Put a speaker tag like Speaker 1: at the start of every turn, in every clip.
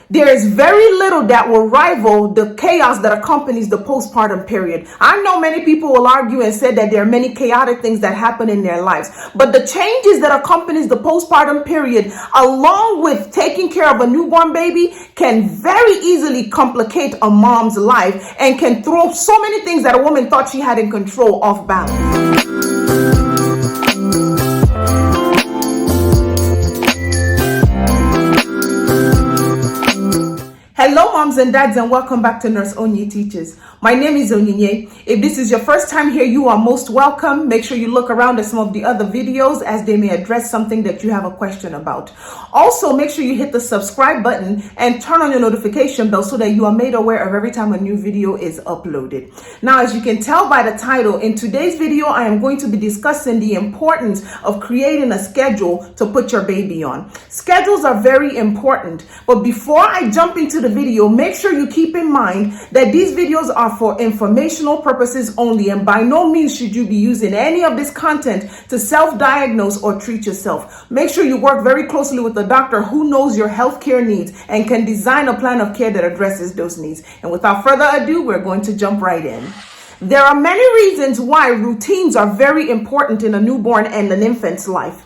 Speaker 1: there is very little that will rival the chaos that accompanies the postpartum period. I know many people will argue and say that there are many chaotic things that happen in their lives, but the changes that accompanies the postpartum period, along with taking care of a newborn baby, can very easily complicate a mom's life and can throw so many things that a woman thought she had in control off balance. Hello moms and dads, and welcome back to Nurse Onyi Teaches. My name is Onyi. If this is your first time here, you are most welcome. Make sure you look around at some of the other videos as they may address something that you have a question about. Also, make sure you hit the subscribe button and turn on your notification bell so that you are made aware of every time a new video is uploaded. Now, as you can tell by the title, in today's video, I am going to be discussing the importance of creating a schedule to put your baby on. Schedules are very important, but before I jump into the video, make sure you keep in mind that these videos are for informational purposes only, and by no means should you be using any of this content to self-diagnose or treat yourself. Make sure you work very closely with a doctor who knows your healthcare needs and can design a plan of care that addresses those needs. And without further ado, we're going to jump right in. There are many reasons why routines are very important in a newborn and an infant's life.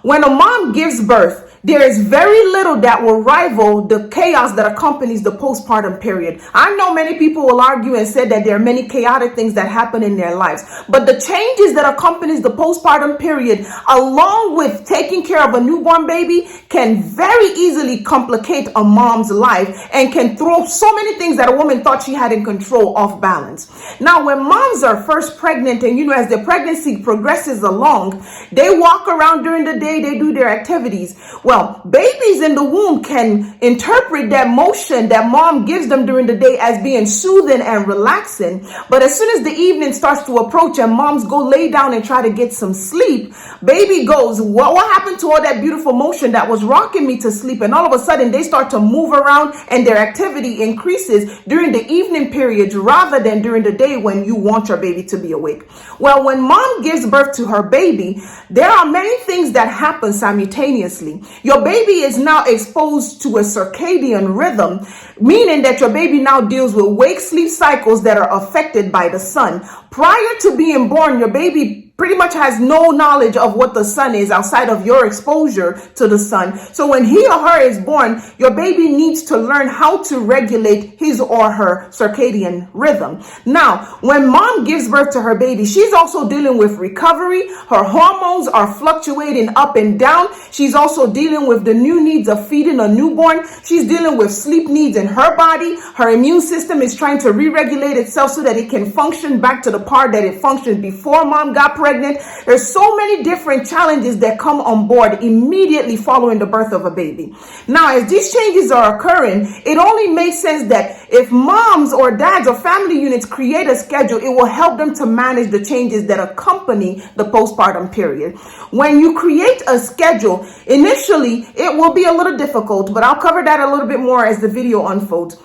Speaker 1: When a mom gives birth, there is very little that will rival the chaos that accompanies the postpartum period. I know many people will argue and say that there are many chaotic things that happen in their lives, but the changes that accompanies the postpartum period, along with taking care of a newborn baby, can very easily complicate a mom's life and can throw so many things that a woman thought she had in control off balance. Now, when moms are first pregnant and, as their pregnancy progresses along, they walk around during the day, they do their activities. Well, babies in the womb can interpret that motion that mom gives them during the day as being soothing and relaxing. But as soon as the evening starts to approach and moms go lay down and try to get some sleep, baby goes, what happened to all that beautiful motion that was rocking me to sleep? And all of a sudden they start to move around and their activity increases during the evening periods rather than during the day when you want your baby to be awake. Well, when mom gives birth to her baby, there are many things that happen simultaneously. Your baby is now exposed to a circadian rhythm, meaning that your baby now deals with wake-sleep cycles that are affected by the sun. Prior to being born, your baby pretty much has no knowledge of what the sun is outside of your exposure to the sun. So when he or her is born, your baby needs to learn how to regulate his or her circadian rhythm. Now, when mom gives birth to her baby, she's also dealing with recovery. Her hormones are fluctuating up and down. She's also dealing with the new needs of feeding a newborn. She's dealing with sleep needs in her body. Her immune system is trying to re-regulate itself so that it can function back to the part that it functioned before mom got pregnant. There's so many different challenges that come on board immediately following the birth of a baby. Now, as these changes are occurring, it only makes sense that if moms or dads or family units create a schedule, it will help them to manage the changes that accompany the postpartum period. When you create a schedule, initially it will be a little difficult, but I'll cover that a little bit more as the video unfolds.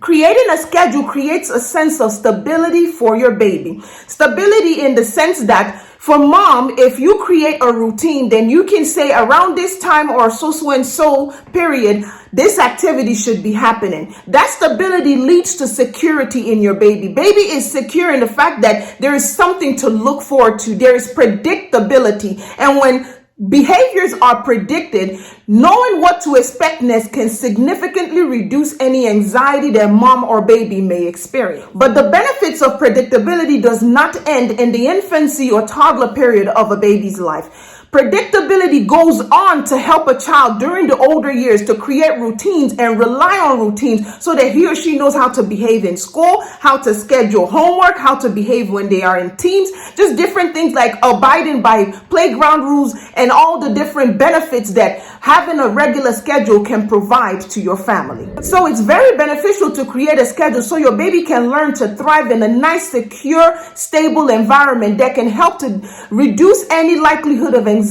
Speaker 1: Creating a schedule creates a sense of stability for your baby. Stability in the sense that for mom, if you create a routine, then you can say around this time or so and so period, this activity should be happening. That stability leads to security in your baby. Baby is secure in the fact that there is something to look forward to. There is predictability. And when behaviors are predicted, knowing what to expect next can significantly reduce any anxiety that mom or baby may experience. But the benefits of predictability does not end in the infancy or toddler period of a baby's life. Predictability goes on to help a child during the older years to create routines and rely on routines so that he or she knows how to behave in school, how to schedule homework, how to behave when they are in teams, just different things like abiding by playground rules and all the different benefits that having a regular schedule can provide to your family. So it's very beneficial to create a schedule so your baby can learn to thrive in a nice, secure, stable environment that can help to reduce any likelihood of anxiety,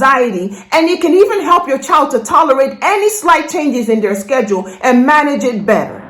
Speaker 1: and it can even help your child to tolerate any slight changes in their schedule and manage it better.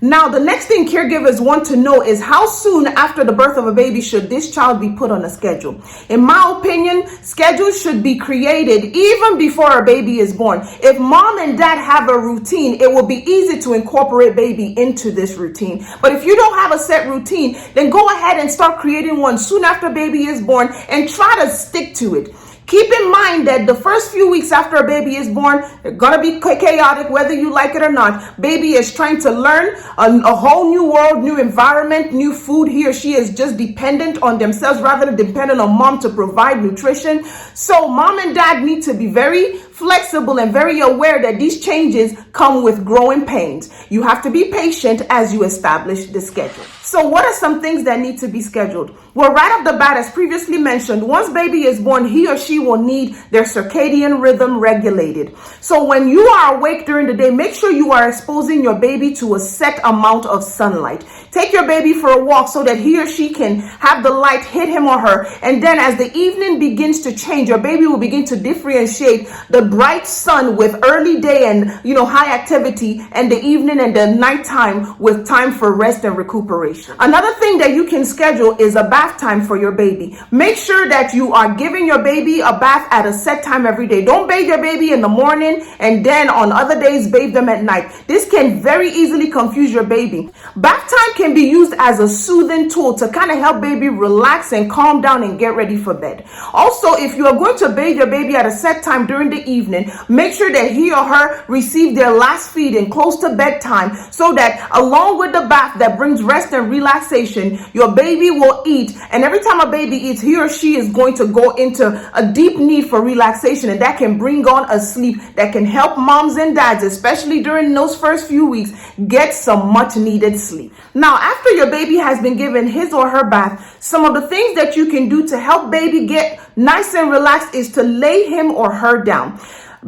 Speaker 1: Now, the next thing caregivers want to know is how soon after the birth of a baby should this child be put on a schedule. In my opinion, schedules should be created even before a baby is born. If mom and dad have a routine, it will be easy to incorporate baby into this routine. But if you don't have a set routine, then go ahead and start creating one soon after baby is born and try to stick to it. Keep in mind that the first few weeks after a baby is born, they're going to be chaotic, whether you like it or not. Baby is trying to learn a whole new world, new environment, new food. He or she is just dependent on themselves rather than dependent on mom to provide nutrition. So mom and dad need to be very flexible and very aware that these changes come with growing pains. You have to be patient as you establish the schedule. So what are some things that need to be scheduled? Well, right off the bat, as previously mentioned, once baby is born, he or she will need their circadian rhythm regulated. So when you are awake during the day, make sure you are exposing your baby to a set amount of sunlight. Take your baby for a walk so that he or she can have the light hit him or her. And then as the evening begins to change, your baby will begin to differentiate the bright sun with early day and, high activity, and the evening and the nighttime with time for rest and recuperation. Another thing that you can schedule is a bath time for your baby. Make sure that you are giving your baby a bath at a set time every day. Don't bathe your baby in the morning and then on other days bathe them at night. This can very easily confuse your baby. Bath time can be used as a soothing tool to kind of help baby relax and calm down and get ready for bed. Also, if you are going to bathe your baby at a set time during the evening, make sure that he or her receive their last feeding close to bedtime so that along with the bath that brings rest and relaxation, your baby will eat. And every time a baby eats, he or she is going to go into a deep need for relaxation, and that can bring on a sleep that can help moms and dads, especially during those first few weeks, get some much needed sleep. Now, after your baby has been given his or her bath, some of the things that you can do to help baby get nice and relaxed is to lay him or her down.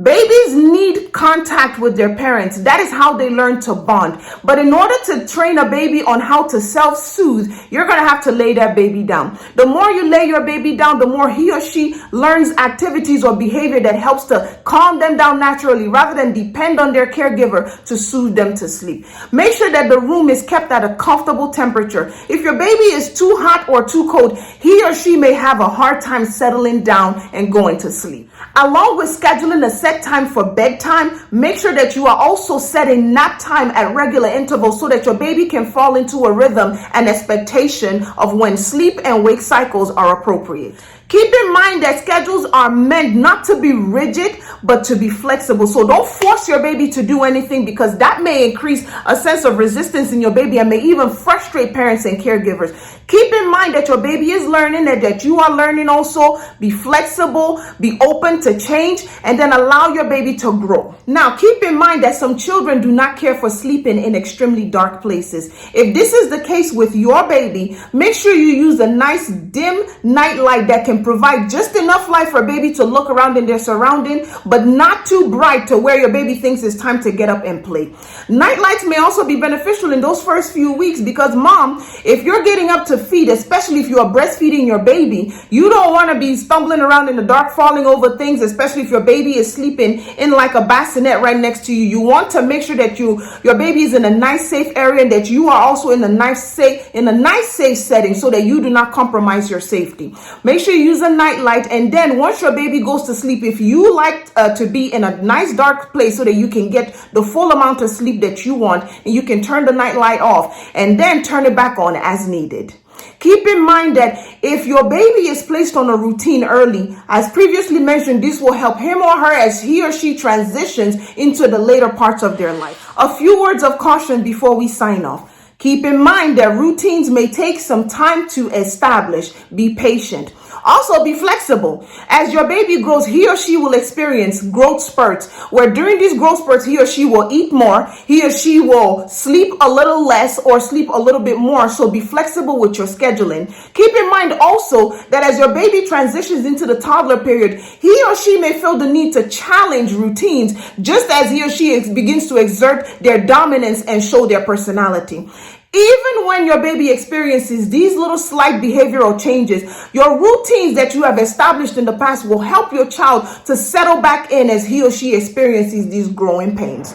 Speaker 1: Babies need contact with their parents. That is how they learn to bond. But in order to train a baby on how to self-soothe, you're going to have to lay that baby down. The more you lay your baby down, the more he or she learns activities or behavior that helps to calm them down naturally rather than depend on their caregiver to soothe them to sleep. Make sure that the room is kept at a comfortable temperature. If your baby is too hot or too cold, he or she may have a hard time settling down and going to sleep. Along with scheduling a set time for bedtime, make sure that you are also setting nap time at regular intervals so that your baby can fall into a rhythm and expectation of when sleep and wake cycles are appropriate. Keep in mind that schedules are meant not to be rigid, but to be flexible. So don't force your baby to do anything, because that may increase a sense of resistance in your baby and may even frustrate parents and caregivers. Keep in mind that your baby is learning and that you are learning also. Be flexible, be open to change, and then allow your baby to grow. Now, keep in mind that some children do not care for sleeping in extremely dark places. If this is the case with your baby, make sure you use a nice dim night light that can provide just enough light for a baby to look around in their surrounding, but not too bright to where your baby thinks it's time to get up and play. Night lights may also be beneficial in those first few weeks because, mom, if you're getting up to feed, especially if you are breastfeeding your baby, you don't want to be stumbling around in the dark, falling over things, especially if your baby is sleeping in like a bassinet right next to you. You want to make sure that your baby is in a nice, safe area and that you are also in a nice, safe setting so that you do not compromise your safety. Make sure you use a night light, and then once your baby goes to sleep, if you like to be in a nice dark place so that you can get the full amount of sleep that you want, and you can turn the night light off and then turn it back on as needed. Keep in mind that if your baby is placed on a routine early, as previously mentioned, this will help him or her as he or she transitions into the later parts of their life. A few words of caution before we sign off. Keep in mind that routines may take some time to establish. Be patient. Also, be flexible. As your baby grows, he or she will experience growth spurts, where during these growth spurts, he or she will eat more, he or she will sleep a little less or sleep a little bit more. So be flexible with your scheduling. Keep in mind also that as your baby transitions into the toddler period, he or she may feel the need to challenge routines just as he or she begins to exert their dominance and show their personality. Even when your baby experiences these little slight behavioral changes, your routines that you have established in the past will help your child to settle back in as he or she experiences these growing pains.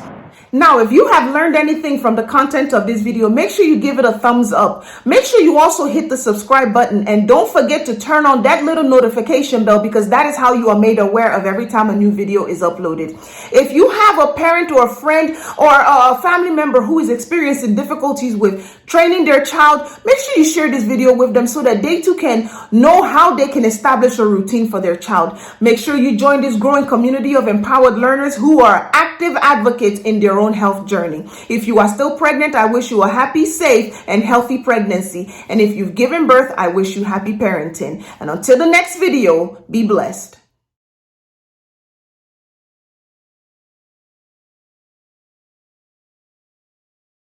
Speaker 1: Now, if you have learned anything from the content of this video, make sure you give it a thumbs up. Make sure you also hit the subscribe button, and don't forget to turn on that little notification bell, because that is how you are made aware of every time a new video is uploaded. If you have a parent or a friend or a family member who is experiencing difficulties with training their child, make sure you share this video with them so that they too can know how they can establish a routine for their child. Make sure you join this growing community of empowered learners who are active advocates in their own health journey. If you are still pregnant, I wish you a happy, safe, and healthy pregnancy. And if you've given birth, I wish you happy parenting. And until the next video, be blessed.